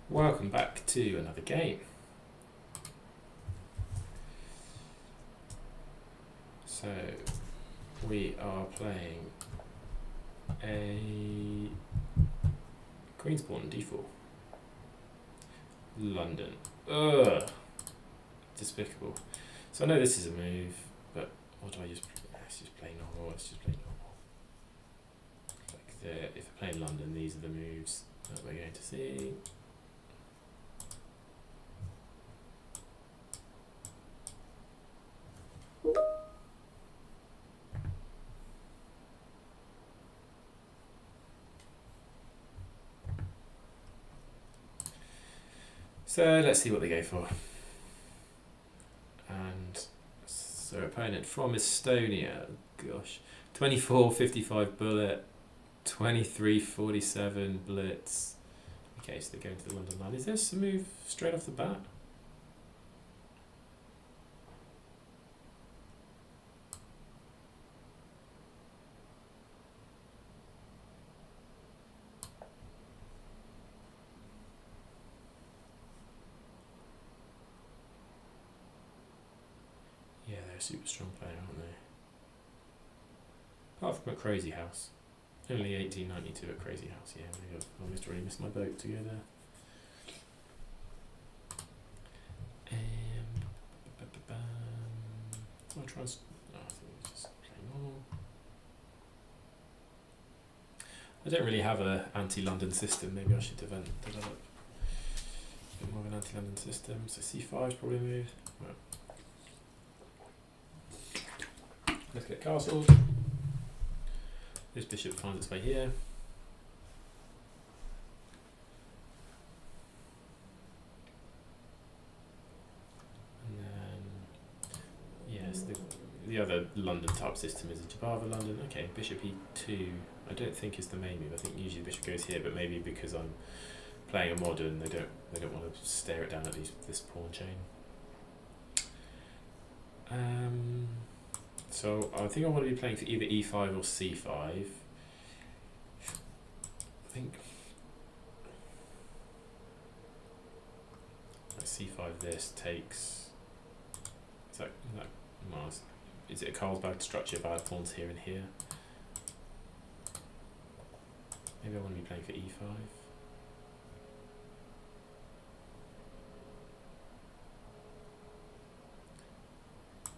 Welcome back to another game. So we are playing a Queenspawn D4. London. Ugh. Despicable. So I know this is a move, but what do I just play? Let's just play normal. Let's just play normal. Like there, if I play in London, these are the moves that we're going to see. So let's see what they go for. And so opponent from Estonia, gosh, 24-55 bullet, 23-47 blitz. Okay, so they're going to the London line. Is this a move straight off the bat? Yeah, they're a super strong player, aren't they? Apart from a Crazy House. Only 1892 at Crazy House, yeah. Maybe I've almost already missed my boat to go there. I'll try and... I think it's just play normal. I don't really have an anti-London system. Maybe I should develop a bit more of an anti-London system. So C5 is probably a move. Right. Let's get castles. This bishop finds its way here. And then, yes, the other London type system is a Jabava London. Okay, bishop E2. I don't think is the main move. I think usually the bishop goes here, but maybe because I'm playing a modern, they don't want to stare it down at this pawn chain. So I think I want to be playing for either E5 or C5. I think like C5 this takes. Is that Mars? Is it a Carlsbad structure if I had pawns here and here? Maybe I want to be playing for E5.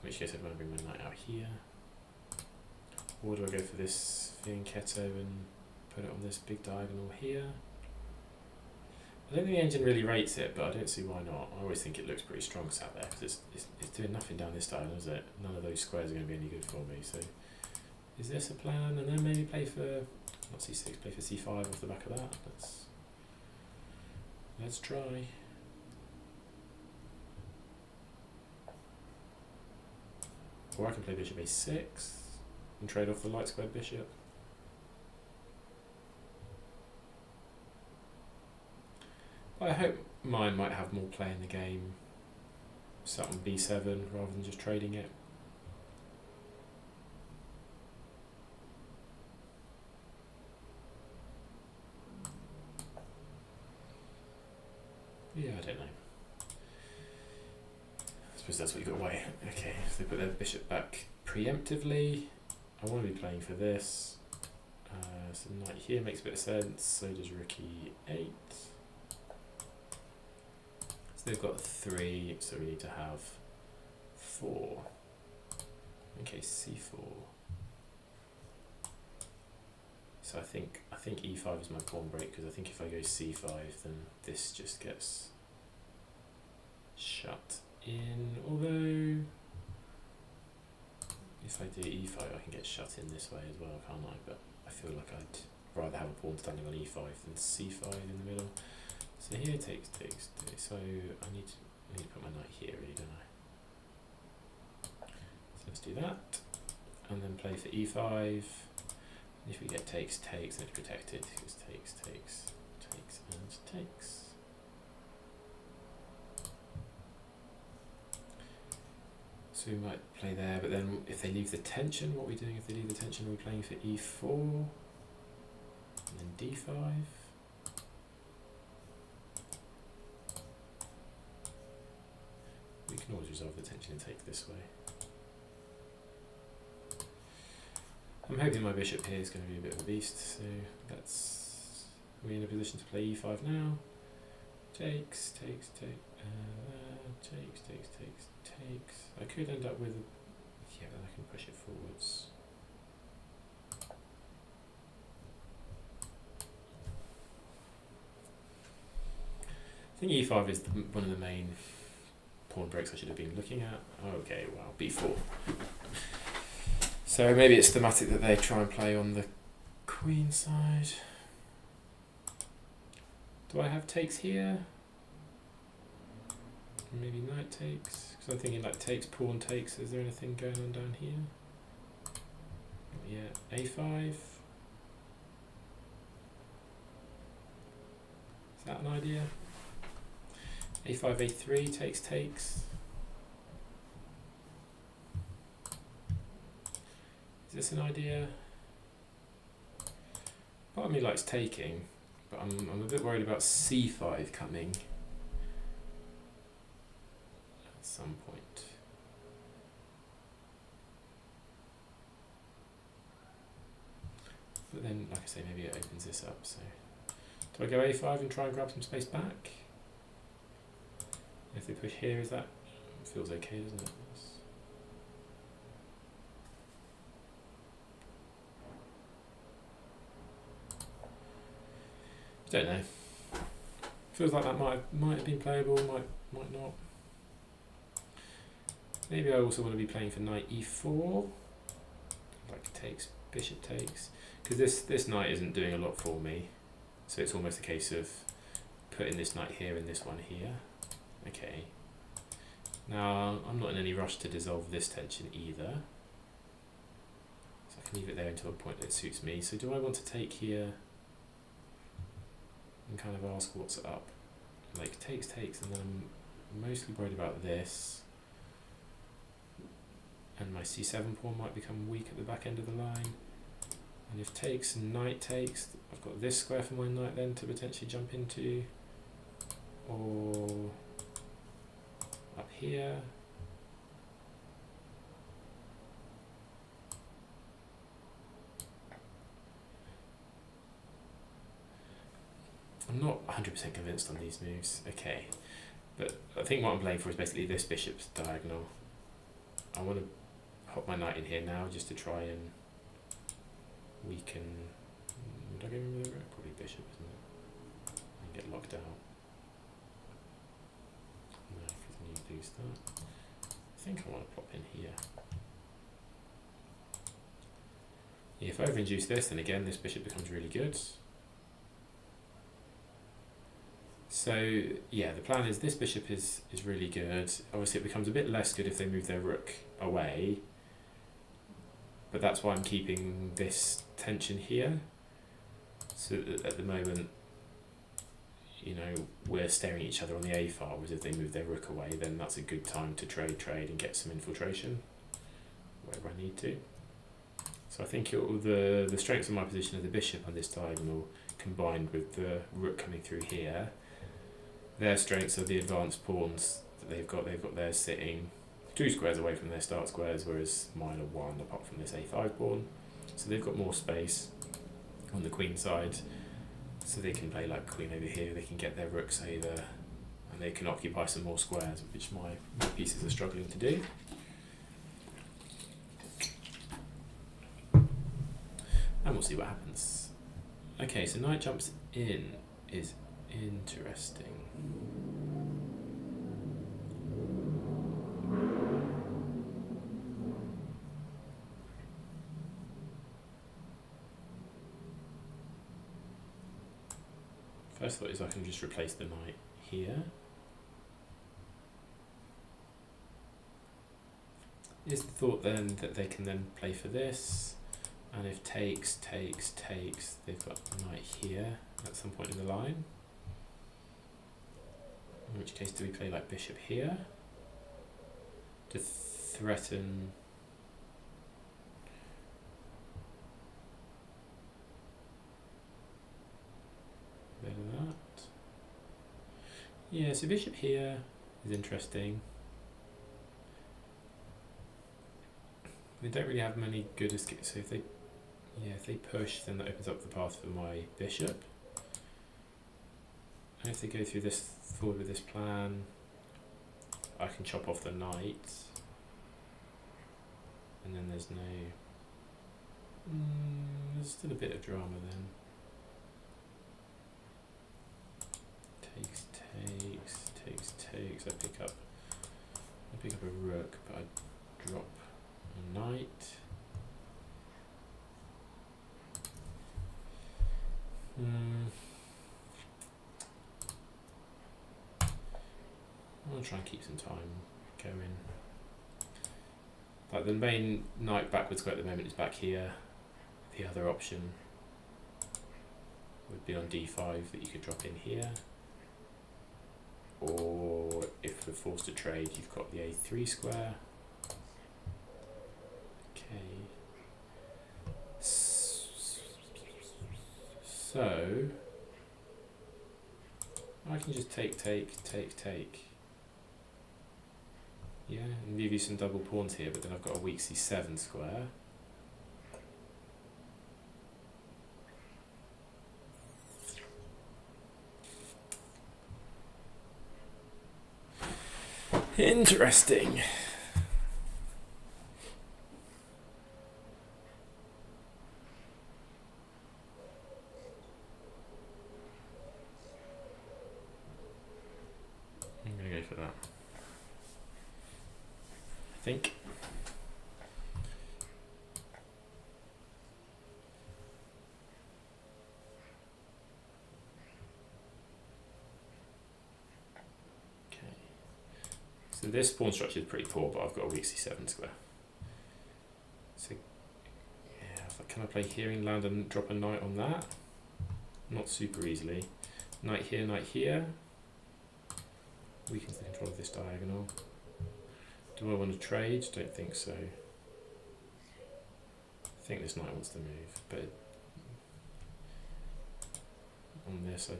In which case I'd want to bring my knight out here. Or do I go for this fianchetto and put it on this big diagonal here? I don't think the engine really rates it, but I don't see why not. I always think it looks pretty strong sat there, because it's doing nothing down this diagonal, is it? None of those squares are going to be any good for me, so... Is this a plan? And then maybe play for... not C6, play for C5 off the back of that. Let's try. Or I can play bishop A6 and trade off the light squared bishop. I hope mine might have more play in the game. Sat on B7 rather than just trading it. Yeah, I don't know. I suppose that's what you got away. Okay, so they put their bishop back preemptively. I want to be playing for this. So knight here makes a bit of sense. So does rook E8. So they've got 3, so we need to have 4. Okay, C4. So I think E5 is my pawn break, because I think if I go C5, then this just gets shut in. Although if I do E5, I can get shut in this way as well, can't I? But I feel like I'd rather have a pawn standing on E5 than C5 in the middle. So here takes. So I need to put my knight here, really, don't I? So let's do that, and then play for E5. If we get takes, then it's protected, because takes, and takes. So we might play there, but then if they leave the tension, what are we doing if they leave the tension? Are we playing for E4, and then D5? can always resolve the tension and take this way. I'm hoping my bishop here is going to be a bit of a beast, so let's... Are we in a position to play e5 now? Takes, takes, takes. I could end up with... Yeah, then I can push it forwards. I think e5 is one of the main pawn breaks I should have been looking at. Okay, well, b4. So maybe it's thematic that they try and play on the queen side. Do I have takes here? Maybe knight takes? Because I'm thinking like takes, pawn takes. Is there anything going on down here? Not yet. a5. Is that an idea? a5, a3, takes. Is this an idea? Part of me likes taking, but I'm a bit worried about c5 coming at some point. But then, like I say, maybe it opens this up. So, do I go a5 and try and grab some space back? If they push here, is that feels okay, doesn't it? I don't know. Feels like that might have been playable, might not. Maybe I also want to be playing for knight e4, like takes, bishop takes, because this knight isn't doing a lot for me. So it's almost a case of putting this knight here and this one here. Okay. Now I'm not in any rush to dissolve this tension either, so I can leave it there until a point that suits me. So do I want to take here and kind of ask what's up? Like takes, and then I'm mostly worried about this. And my c7 pawn might become weak at the back end of the line. And if takes and knight takes, I've got this square for my knight then to potentially jump into. Or up here. I'm not 100% convinced on these moves. Okay, but I think what I'm playing for is basically this bishop's diagonal. I want to hop my knight in here now just to try and weaken... Would I go in with the rook? Probably bishop, isn't it? And get locked out. No, because then you lose that. I think I want to pop in here. Yeah, if I overinduce this, then again this bishop becomes really good. So yeah, the plan is this bishop is really good. Obviously it becomes a bit less good if they move their rook away, but that's why I'm keeping this tension here. So that at the moment, you know, we're staring at each other on the A file, whereas if they move their rook away, then that's a good time to trade and get some infiltration wherever I need to. So I think the strengths of my position of the bishop on this diagonal, combined with the rook coming through here, their strengths are the advanced pawns that they've got theirs sitting 2 squares away from their start squares, whereas mine are 1 apart from this a5 pawn. So they've got more space on the queen side, so they can play like queen over here, they can get their rooks over, and they can occupy some more squares, which my pieces are struggling to do. And we'll see what happens. Okay, so knight jumps in is interesting. First thought is I can just replace the knight here. Is the thought then that they can then play for this, and if takes, they've got a knight here at some point in the line. In which case do we play like bishop here to threaten a bit of that? Yeah, so bishop here is interesting. They don't really have many good escapes, so if they push, then that opens up the path for my bishop. And if they go through this forward with this plan, I can chop off the knight, and then there's no. There's still a bit of drama then. Takes. I pick up a rook, but I drop a knight. I'll try and keep some time going. Like the main knight backwards square at the moment is back here. The other option would be on d5 that you could drop in here. Or if we're forced to trade, you've got the a3 square. Okay. So I can just take. Yeah, and leave you some double pawns here, but then I've got a weak c7 square. Interesting. I'm going to go for that. I think. So this pawn structure is pretty poor, but I've got a weak c7 square. So yeah, can I play here in land and drop a knight on that? Not super easily. Knight here. Weakens the control of this diagonal. Do I want to trade? Don't think so. I think this knight wants to move, but on this I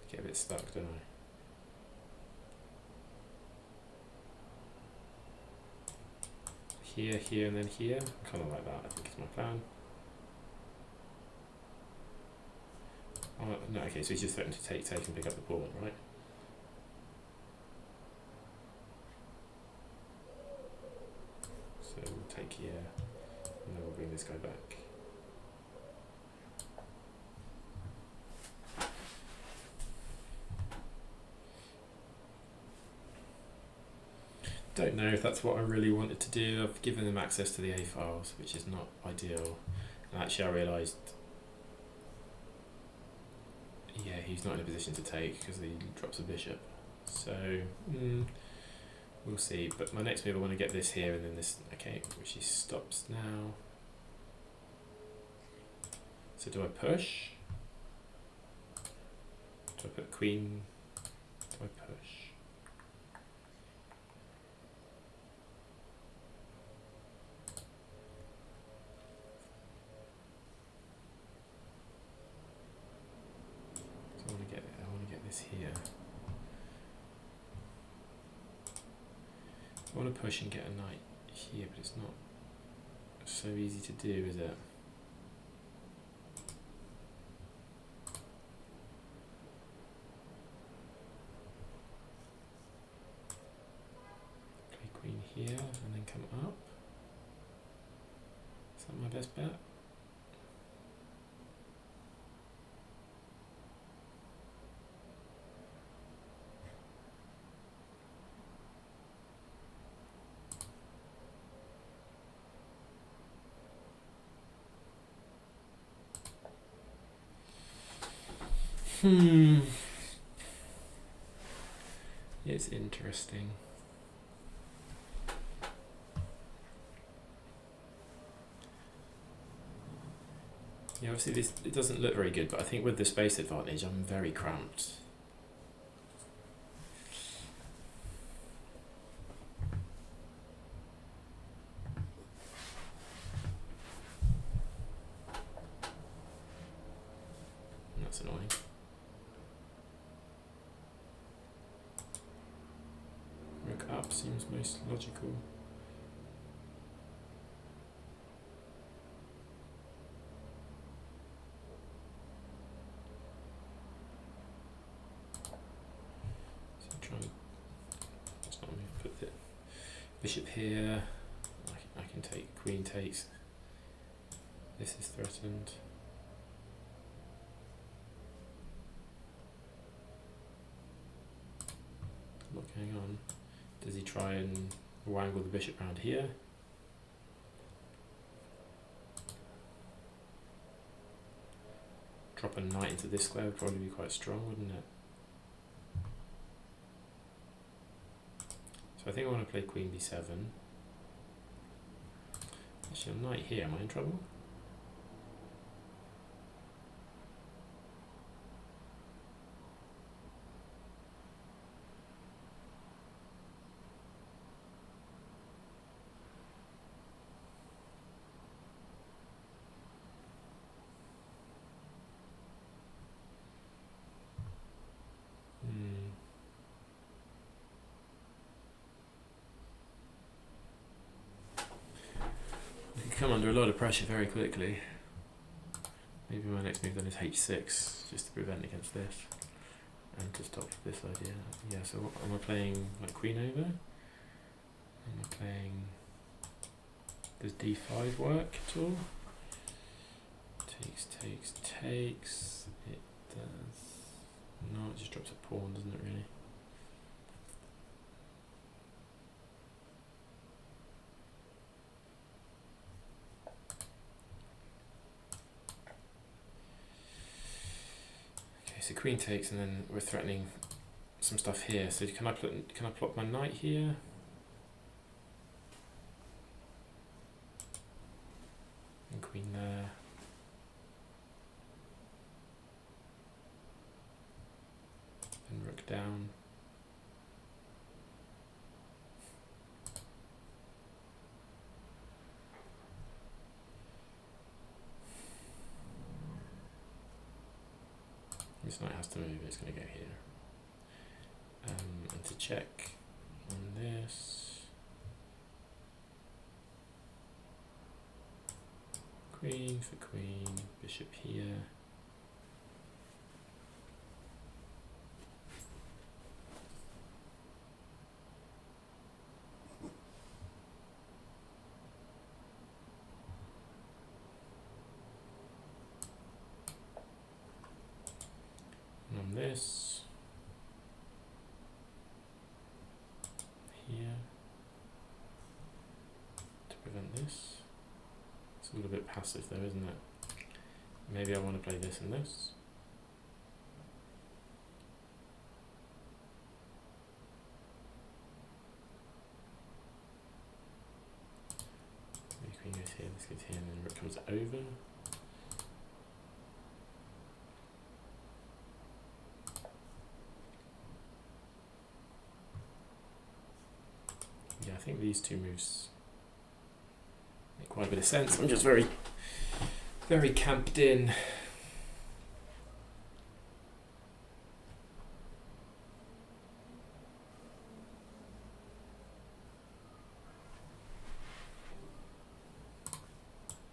get a bit stuck, don't I? Here, and then here. Kind of like that, I think is my plan. Oh, no, okay, so he's just threatening to take and pick up the pawn, right? So we'll take here, and then we'll bring this guy back. Don't know if that's what I really wanted to do. I've given them access to the A files, which is not ideal. And actually I realised, yeah, he's not in a position to take because he drops a bishop. So, we'll see. But my next move, I want to get this here and then this, okay, which he stops now. So do I push? Do I put queen? Do I push? I want to get this here. I want to push and get a knight here, but it's not so easy to do, is it? Play queen here and then come up. Is that my best bet? It's interesting. Yeah, obviously it doesn't look very good, but I think with the space advantage, I'm very cramped. That's annoying. looks most logical. So try and, let's not move, put the bishop here. I can take, queen takes. This is threatened. What's going on? Does he try and wangle the bishop around here? Drop a knight into this square would probably be quite strong, wouldn't it? So I think I want to play queen b7. Actually, a knight here, am I in trouble? Come under a lot of pressure very quickly. Maybe my next move then is h6, just to prevent against this, and to stop this idea. Yeah, so what, am I playing like queen over? Am I playing, does d5 work at all? Takes, takes, takes, it does. No, it just drops a pawn, doesn't it really? So queen takes, and then we're threatening some stuff here. So can I plot my knight here? And queen there. And rook down. This knight has to move, it's going to go here. And to check on this. Queen for queen, bishop here. On this, here, to prevent this. It's a little bit passive though, isn't it? Maybe I want to play this and this. Maybe queen goes here, this goes here, and then rook comes over. Yeah, I think these two moves make quite a bit of sense. I'm just very, very camped in.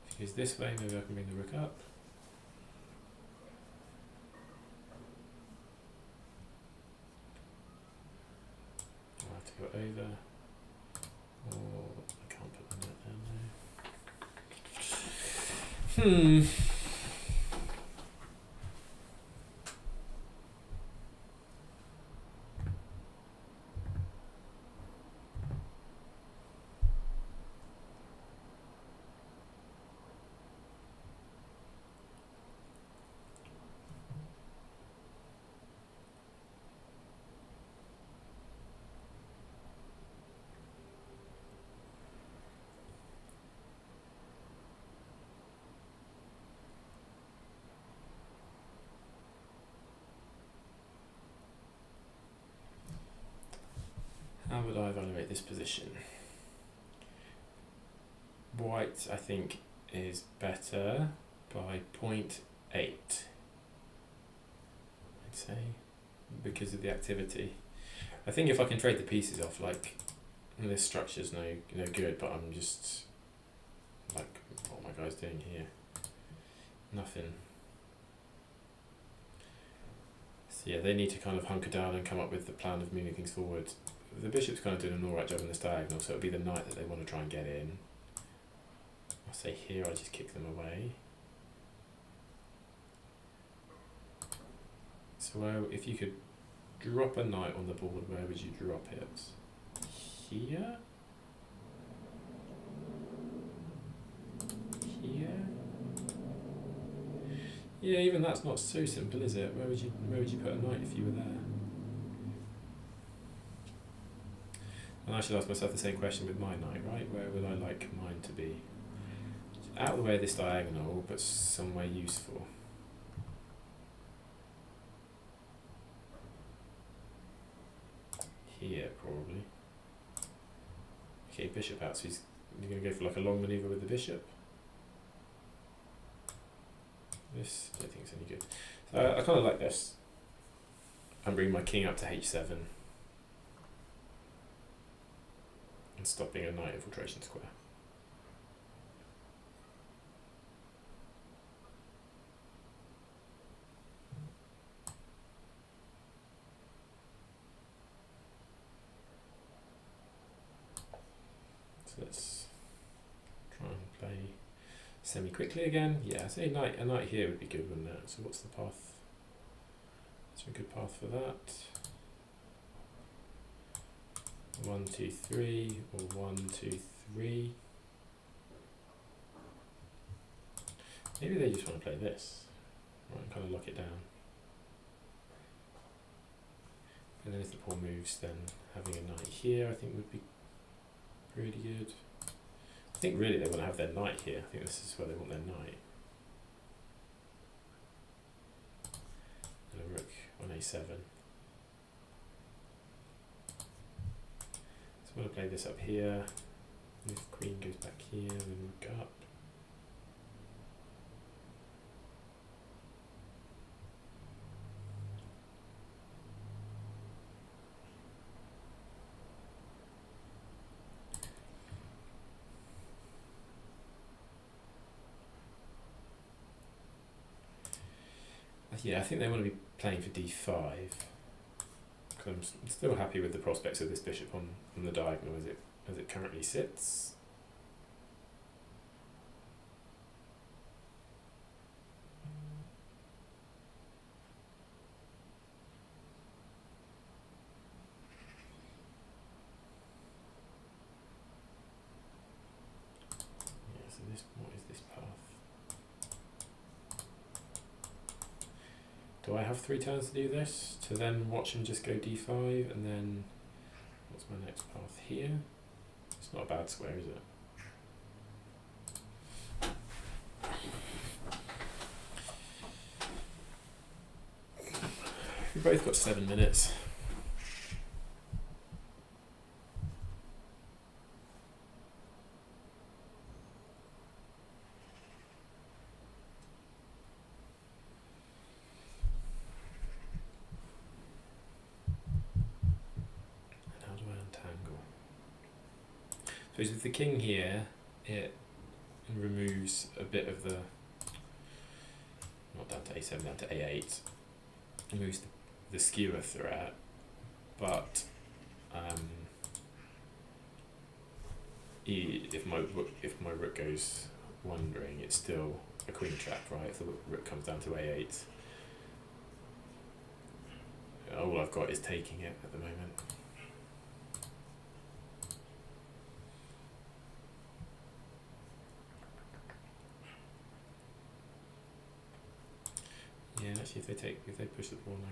If it goes this way, maybe I can bring the rook up. I'll have to go over. Oh, I can't put the net there now. How would I evaluate this position? White, I think, is better by 0.8, I'd say, because of the activity. I think if I can trade the pieces off, like this structure's no good, but I'm just like, what are my guys doing here? Nothing. So yeah, they need to kind of hunker down and come up with the plan of moving things forward. The bishop's kind of doing an alright job in this diagonal, so it'll be the knight that they want to try and get in. I'll say here, I'll just kick them away. So if you could drop a knight on the board, where would you drop it? Here? Here? Yeah, even that's not so simple, is it? Where would you put a knight if you were there? And I should ask myself the same question with my knight, right? Where would I like mine to be? Out of the way of this diagonal, but somewhere useful. Here, probably. Okay, bishop out, so you're going to go for like a long manoeuvre with the bishop. This, I don't think it's any good. So I kind of like this. I'm bringing my king up to h7 and stopping a knight infiltration square. So let's try and play semi-quickly again. Yeah, say a knight here would be good, wouldn't it? So what's the path? Is there a good path for that? 1, 2, 3, or 1, 2, 3. Maybe they just want to play this. Right, kind of lock it down. And then if the pawn moves, then having a knight here I think would be pretty good. I think really they want to have their knight here. I think this is where they want their knight. And a rook on a7. So I'm going to play this up here. If queen goes back here, then rook up. Yeah, I think they want to be playing for d5. Because I'm still happy with the prospects of this bishop on the diagonal as it currently sits. Yeah, so what is this path? Do I have 3 turns to do this? To then watch him just go d5, and then what's my next path here? It's not a bad square, is it? We've both got 7 minutes. So with the king here, it removes a bit of the, not down to a7, down to a8, removes the skewer threat, but if my rook goes wandering, it's still a queen trap, right? If the rook comes down to a8, all I've got is taking it at the moment. Yeah, actually, if they push the pawn,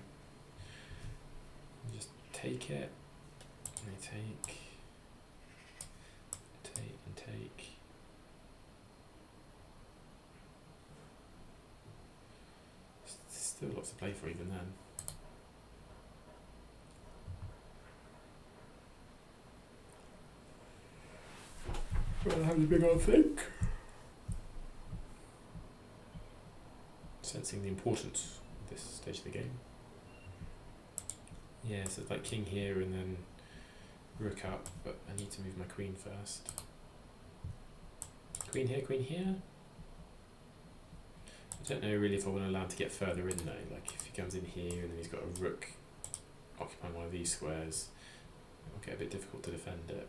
I just take it. And they take, and take. There's still lots to play for even then. Well, have a big old think. Sensing the importance of this stage of the game. Yeah, so it's like king here and then rook up, but I need to move my queen first. Queen here, queen here. I don't know really if I want to allow him to get further in though, like if he comes in here and then he's got a rook occupying one of these squares, it'll get a bit difficult to defend it.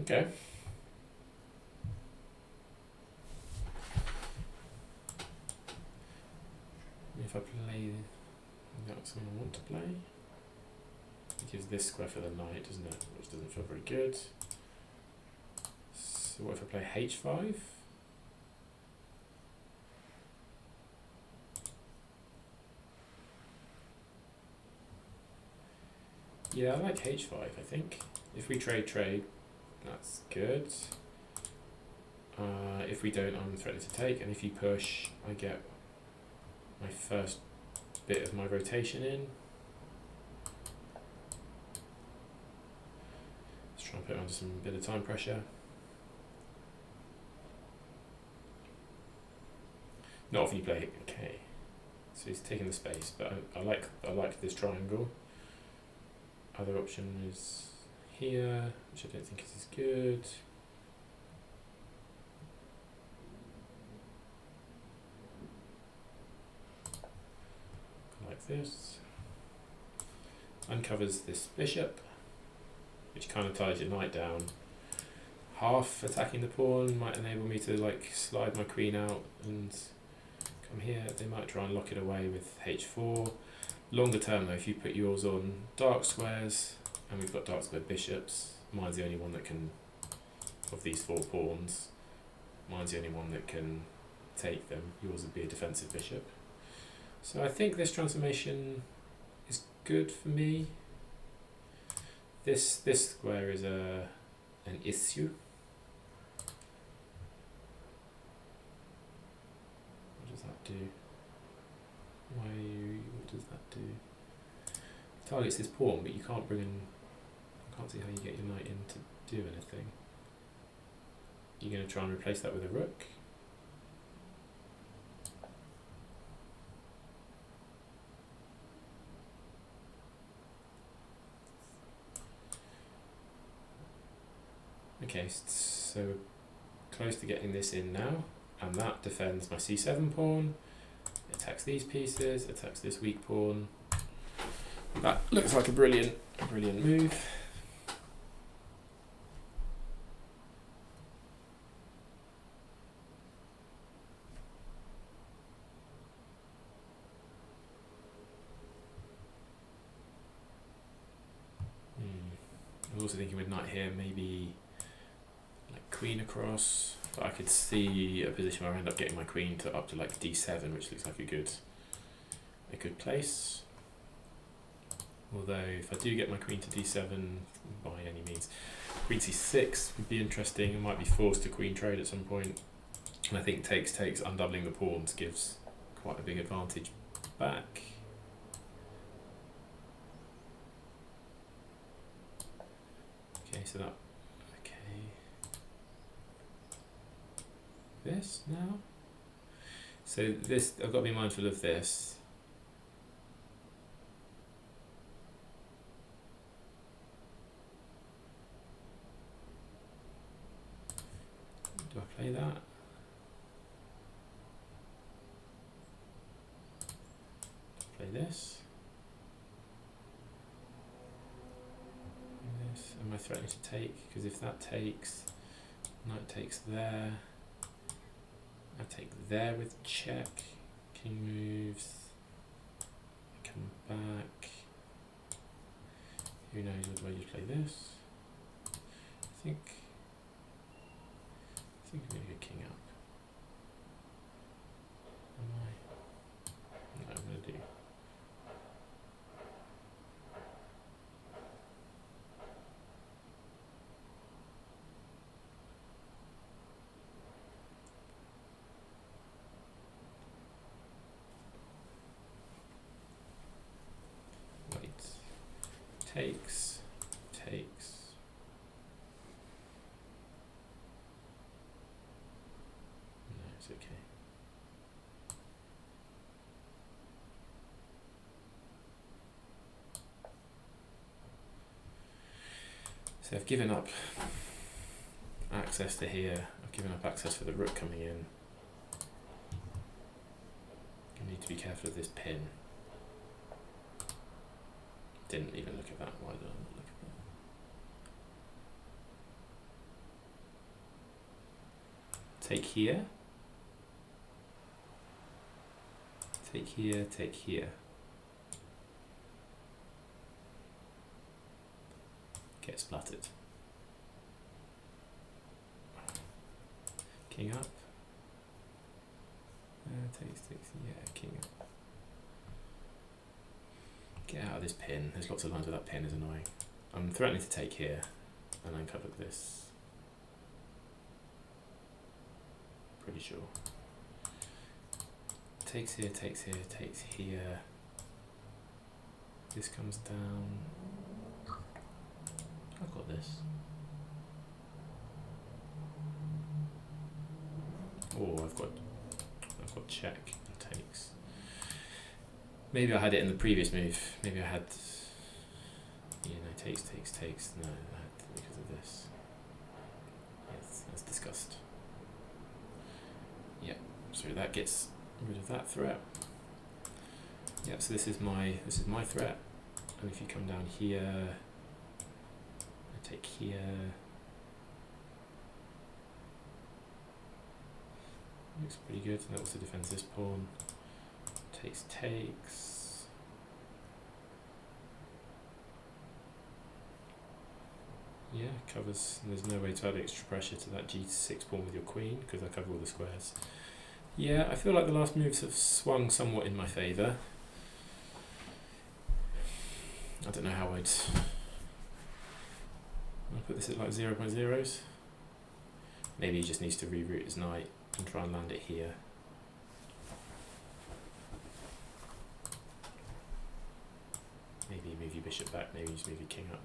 Okay. If I play, that's something I want to play. It gives this square for the knight, doesn't it? Which doesn't feel very good. So what if I play h5? Yeah, I like h5, I think. If we trade, that's good. If we don't, I'm threatening to take, and if you push, I get my first bit of my rotation in. Let's try and put it under some bit of time pressure. Not often you play, okay. So he's taking the space, but I like this triangle. Other option is here, which I don't think is as good. Like this. Uncovers this bishop, which kind of ties your knight down. Half attacking the pawn might enable me to like slide my queen out and come here. They might try and lock it away with h4. Longer term though, if you put yours on dark squares, and we've got dark square bishops, mine's the only one that can, of these 4 pawns, mine's the only one that can take them. Yours would be a defensive bishop. So I think this transformation is good for me. This square is an issue. What does that do? What does that do? It targets this pawn, but you can't bring in. I can't see how you get your knight in to do anything. You're going to try and replace that with a rook. Okay, so we're close to getting this in now, and that defends my c7 pawn. Attacks these pieces, attacks this weak pawn. That looks like a brilliant move. I was also thinking with knight here, maybe like queen across. But I could see a position where I end up getting my queen to up to like d7, which looks like a good place. Although if I do get my queen to d7 by any means, queen c6 would be interesting. I might be forced to queen trade at some point. And I think takes, undoubling the pawns gives quite a big advantage back. Okay, so that, okay. This now. So this, I've got to be mindful of this. Do I play that? Play this. Am I threatening to take? Because if that takes, knight takes there. I take there with check. King moves. I come back. Who knows? What do I just play this? I think I'm going to go king up. Am I? No, I'm going to do. Takes. No, it's okay. So I've given up access to here, I've given up access for the rook coming in. I need to be careful of this pin. Didn't even look at that, why did I not look at that? Take here. Take here, take here. Get splattered. King up. Takes, yeah, king up. Get out of this pin. There's lots of lines where that pin is annoying. I'm threatening to take here and then cover this. Pretty sure. Takes here, takes here, takes here. This comes down. I've got this. Oh, I've got check and takes. Maybe I had it in the previous move. Maybe I had, takes, takes, takes. No, I had because of this. Yes, as discussed. Yeah, so that gets rid of that threat. Yeah, so this is my threat. And if you come down here, I take here. Looks pretty good. That also defends this pawn. Takes, takes. Yeah, covers. There's no way to add extra pressure to that G6 pawn with your queen because I cover all the squares. Yeah, I feel like the last moves have swung somewhat in my favour. I don't know how I'll put this at like 0.0s. Maybe he just needs to reroute his knight and try and land it here. Maybe you move your bishop back, maybe you just move your king up.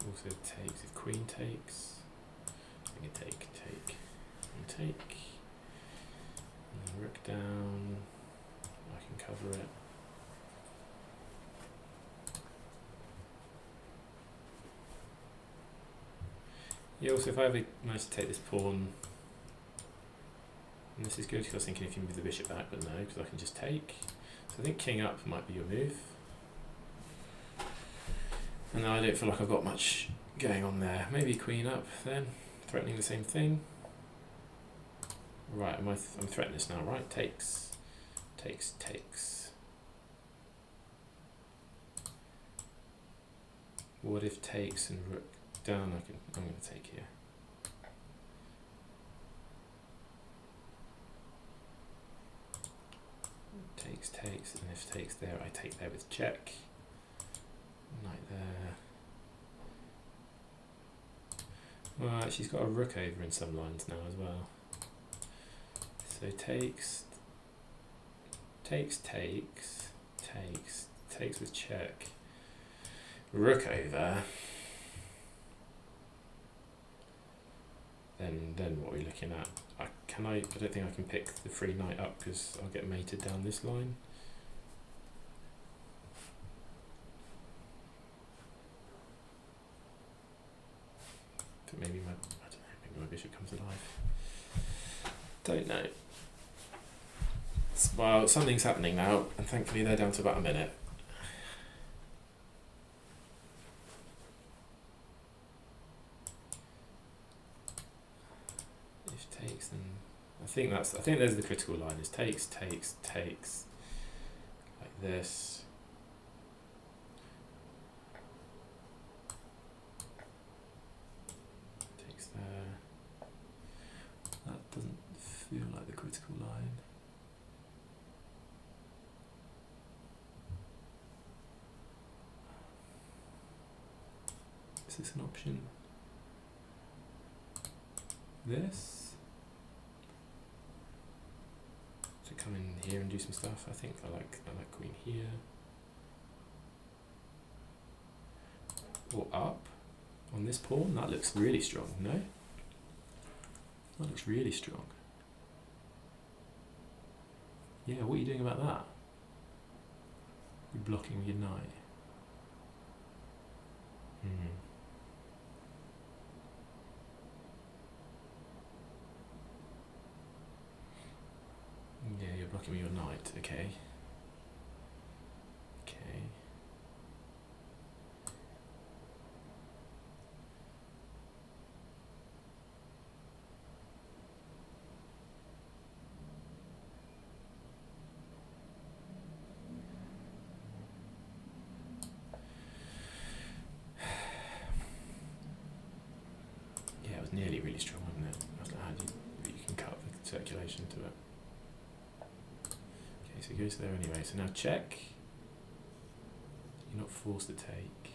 Also takes, if queen takes, I can take, and take. And then rook down, I can cover it. Yeah, also if I ever manage to take this pawn, and this is good because I was thinking if you move the bishop back, but no, because I can just take. So I think king up might be your move. And I don't feel like I've got much going on there. Maybe queen up then, threatening the same thing. Right, I'm threatening this now, right? Takes, takes, takes. What if takes and rook down? I'm going to take here. Takes, takes, and if takes there, I take there with check. Knight there. Well, she's got a rook over in some lines now as well. So takes, takes, takes, takes, takes with check. Rook over. Then what are we looking at? I don't think I can pick the free knight up because I'll get mated down this line. But maybe maybe my bishop comes alive. Don't know. Well, something's happening now, and thankfully they're down to about a minute. If takes, then I think there's the critical line. Is takes, takes, takes, like this. Takes there. That doesn't feel like the critical line. Is this an option? This? To come in here and do some stuff. I think I like queen here. Or up on this pawn. That looks really strong, no? That looks really strong. Yeah, what are you doing about that? You're blocking your knight. Yeah, you're blocking with your knight, okay. Okay. Yeah, it was nearly really strong, wasn't it? I was like, how do you can cut the circulation to it. Okay, so he goes there anyway. So now check. You're not forced to take.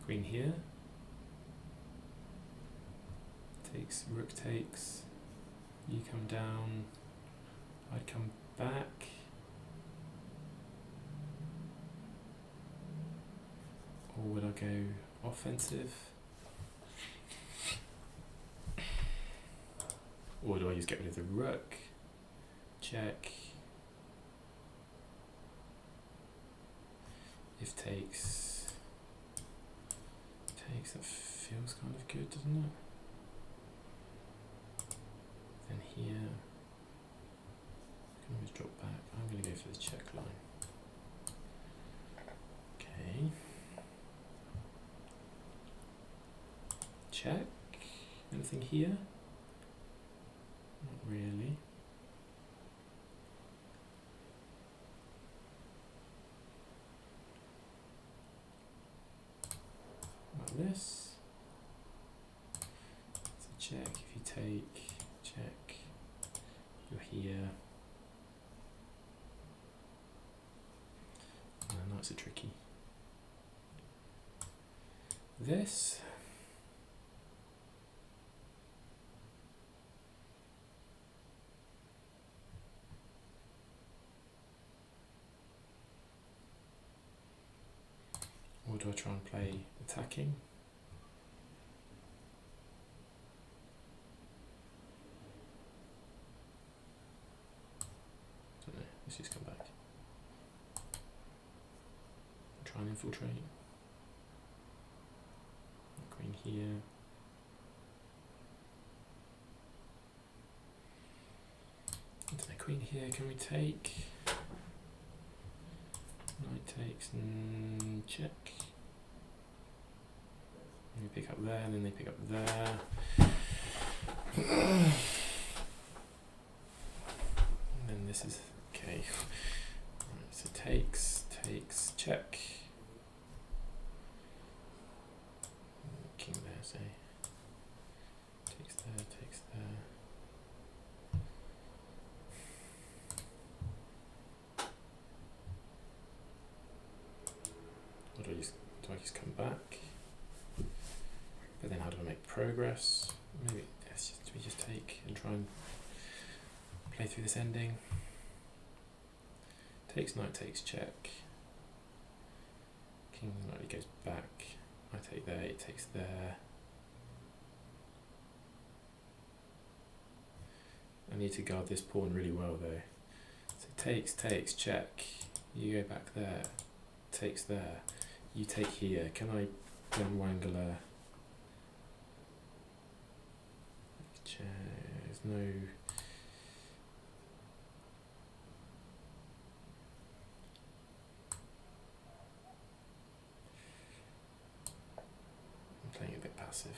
Queen here. Takes, rook takes. You come down. I'd come back. Or would I go offensive? Or do I just get rid of the rook? Check. If takes, that feels kind of good, doesn't it? Then here, I can always drop back. I'm going to go for the check line. Okay. Check. Anything here? Not really. Like this. So check if you take, check. You're here. No, knights are tricky. This. Or do I try and play attacking? Don't know, let's just come back. Try and infiltrate. Queen here. I don't know, queen here, can we take? Knight takes, check. You pick up there, and then they pick up there. And then this is, okay. Right, so takes, check. King there, say. Takes there, takes there. Or do I just come back? But then how do I make progress? Maybe we just take and try and play through this ending. Takes, knight takes, check. King knight goes back. I take there, it takes there. I need to guard this pawn really well though. So takes, check. You go back there. Takes there. You take here. Can I then wangle a... There's no... I'm playing a bit passive.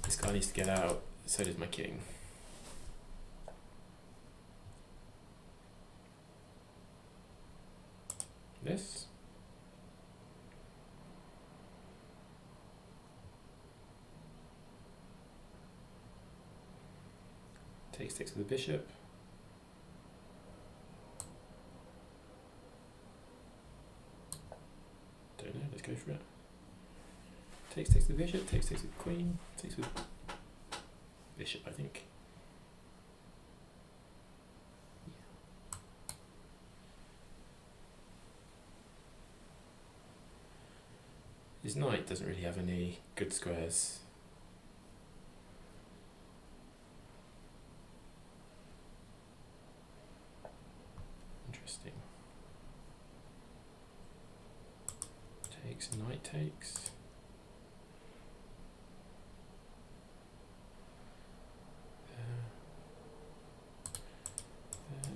This guy needs to get out, so does my king. This. Takes with the bishop. Don't know, let's go for it. Takes with the bishop, takes with the queen, takes with bishop, I think. His knight doesn't really have any good squares. takes.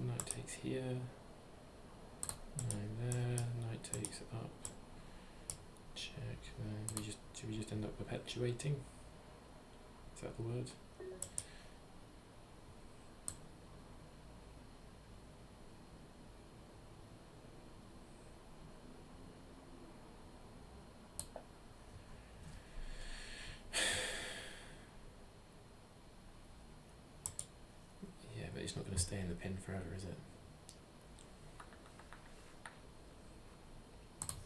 Knight takes here. Knight there. Knight takes up. Check. Should we just end up perpetuating? Is that the word? Yeah, but it's not going to stay in the pin forever, is it?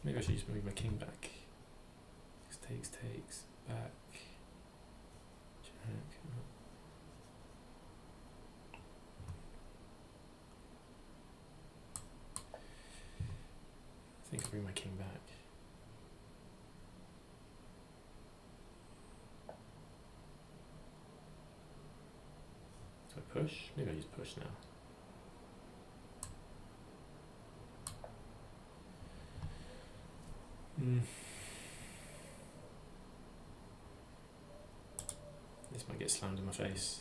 Maybe I should just move my king back. Takes, back. Check. I think I'll bring my king back. Do I push? Maybe I just push now. This might get slammed in my face.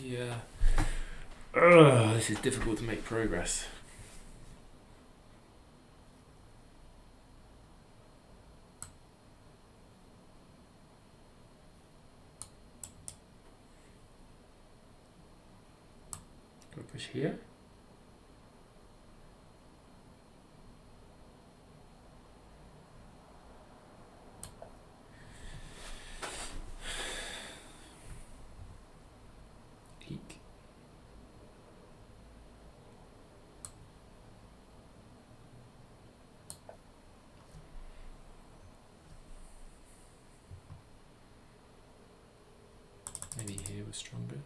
Yeah. This is difficult to make progress. Do I push here? Eek. Maybe here was stronger.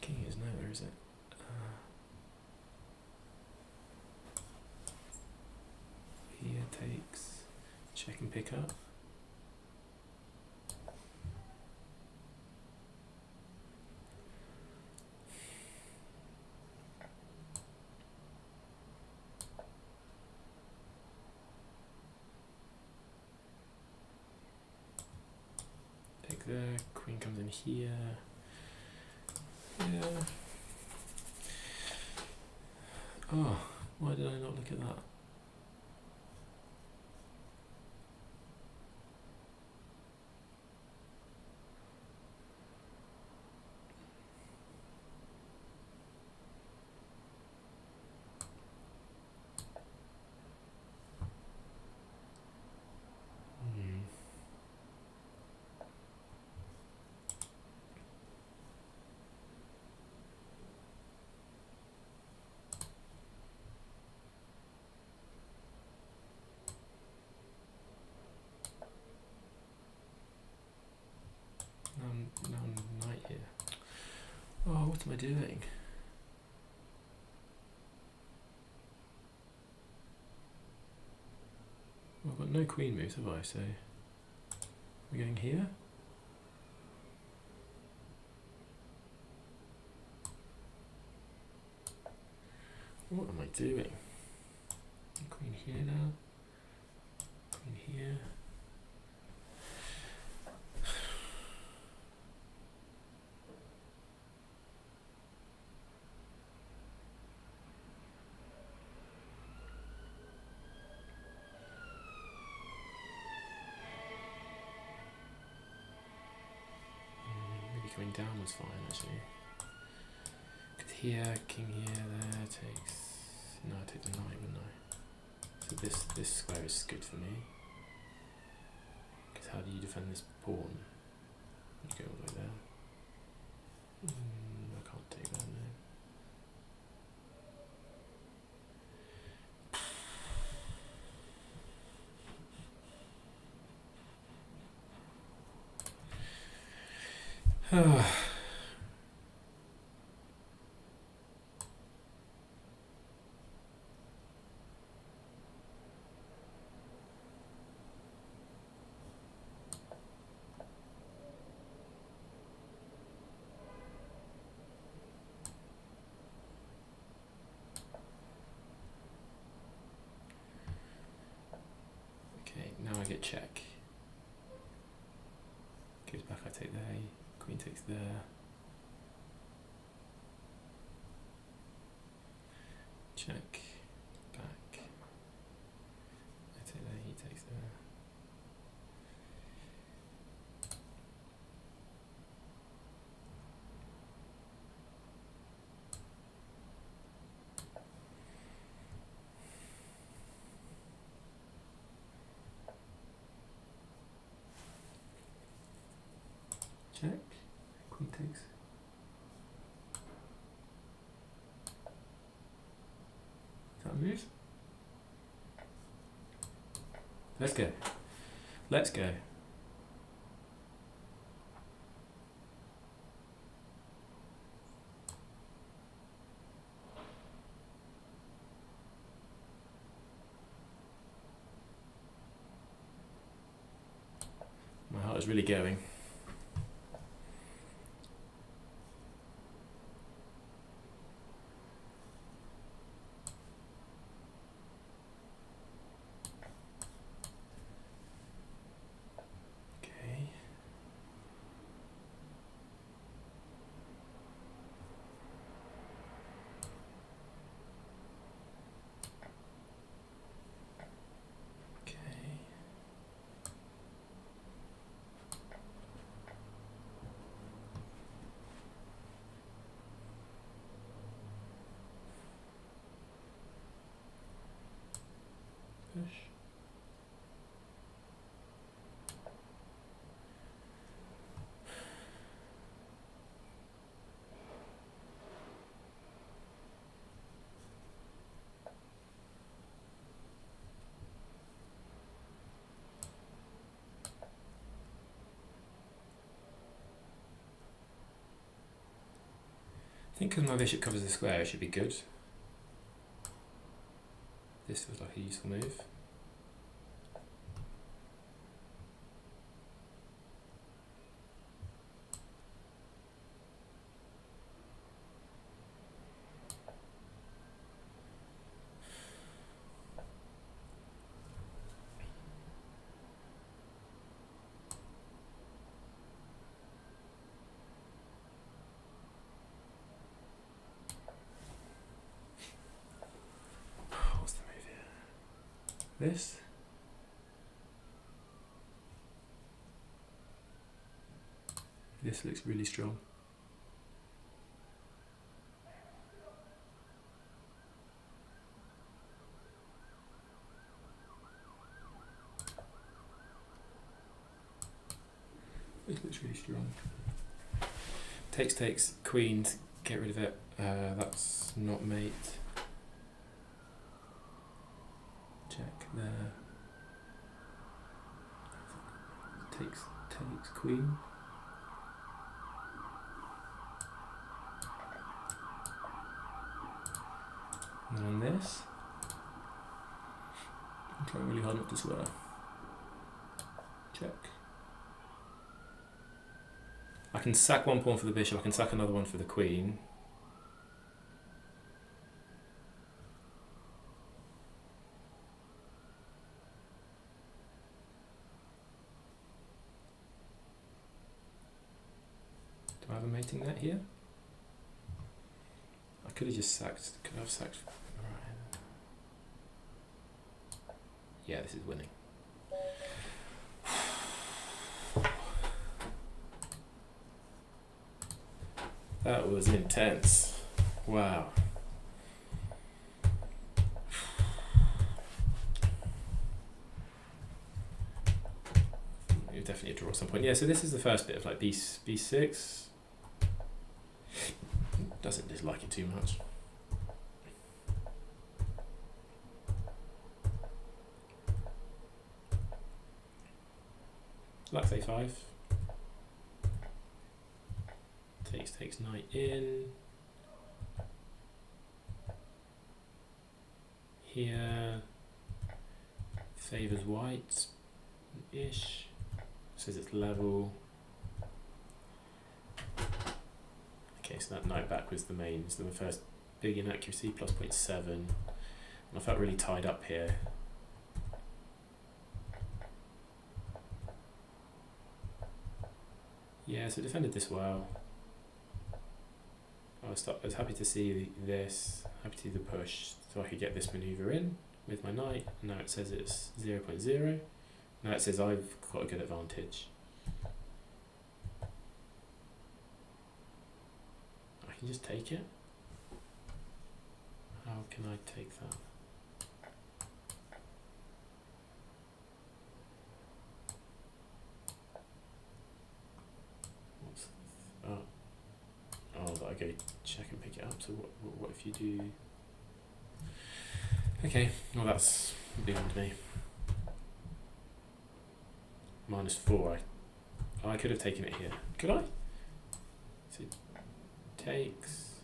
King is nowhere, is it? Here takes, check and pick up. Take there, queen comes in here. Yeah. Oh, why did I not look at that? Now I'm knight here. Oh, what am I doing? Well, I've got no queen moves, have I? So we're going here. What am I doing? Queen here now. Queen here. Going down was fine actually. Because here, king here, there takes. No, I take the knight, wouldn't I? So this square is good for me. Because how do you defend this pawn? You go all the way there. I can't take that now. I get check. Goes back, I take the A, queen takes there. Check, back. I take there, he takes there. Check, queen takes. That moves. Let's go. Let's go. My heart is really going. Push. I think because my bishop covers the square, it should be good. This feels like a useful move. What's the move here? This? This looks really strong. This looks really strong. Takes, queen, get rid of it. That's not mate. Check there. Takes, queen. And then on this, I'm trying really hard not to swear. Check. I can sack one pawn for the bishop, I can sack another one for the queen. Do I have a mating net here? I could have just sacked, could I have sacked? Right. Yeah, this is winning. That was intense. Wow. You're definitely a draw at some point. Yeah, so this is the first bit of like B6. Doesn't dislike it too much. Lux A5. Takes knight in. Here favours white-ish. Says it's level. Okay, so that knight back was the main. So the first big inaccuracy, plus 0.7. And I felt really tied up here. Yeah, so defended this well. I was happy to see this, happy to see the push, so I could get this manoeuvre in with my knight. Now it says it's 0.0. Now it says I've got a good advantage. I can just take it. How can I take that? What's that I go check and pick it up. So what if you do? Okay, well that's beyond me. -4. I could have taken it here. Could I? So it takes.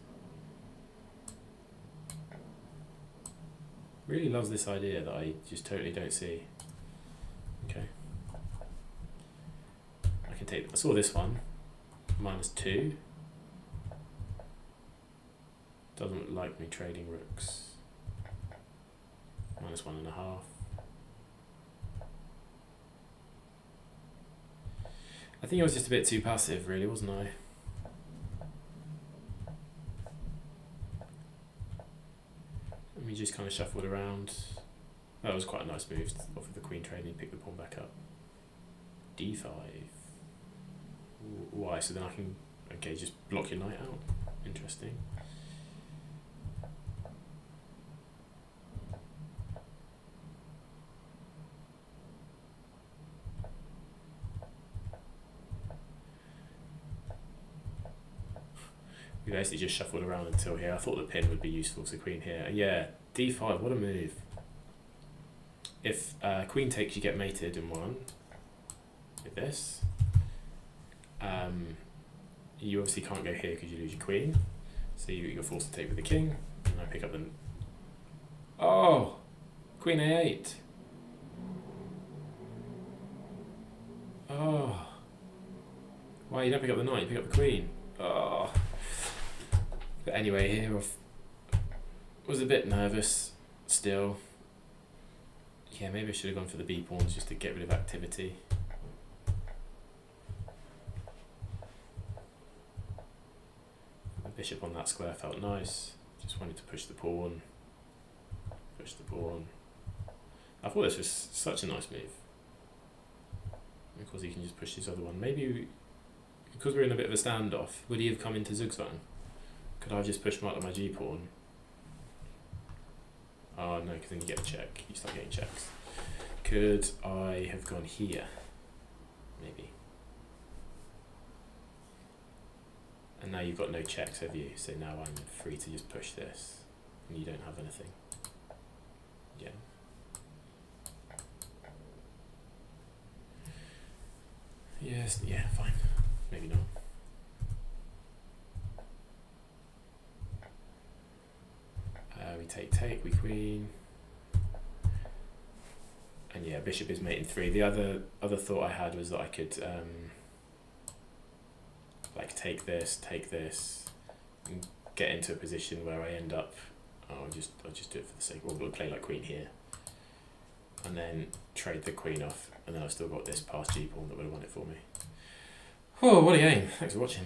Really loves this idea that I just totally don't see. Okay. I can take. I saw this one. -2. Doesn't like me trading rooks. -1.5. I think I was just a bit too passive, really, wasn't I? And we just kind of shuffled around. That was quite a nice move off of the queen trade and he picked the pawn back up. D5. Why? So then I can, okay, just block your knight out. Interesting. We basically just shuffled around until here. I thought the pin would be useful to queen here. Yeah, d5, what a move. If queen takes, you get mated in one with this. You obviously can't go here because you lose your queen. So you're forced to take with the king. And I pick up the... Oh! Queen a8. Oh. Why you don't pick up the knight, you pick up the queen. Oh. But anyway, here I was a bit nervous still. Yeah, maybe I should have gone for the b pawns just to get rid of activity. The bishop on that square felt nice. Just wanted to push the pawn. Push the pawn. I thought this was such a nice move. Because he can just push this other one. Maybe because we're in a bit of a standoff, would he have come into Zugzwang? Could I have just pushed right on my g pawn? Oh no, because then you get a check. You start getting checks. Could I have gone here? Maybe. And now you've got no checks, have you? So now I'm free to just push this. And you don't have anything. Yeah. Yes, yeah, fine. Maybe not. We take, we queen. And yeah, bishop is mate in 3. The other thought I had was that I could like take this, and get into a position where I end up. I'll just do it for the sake. We'll play like queen here, and then trade the queen off, and then I've still got this past g pawn that would have won it for me. Oh, what a game! Thanks for watching.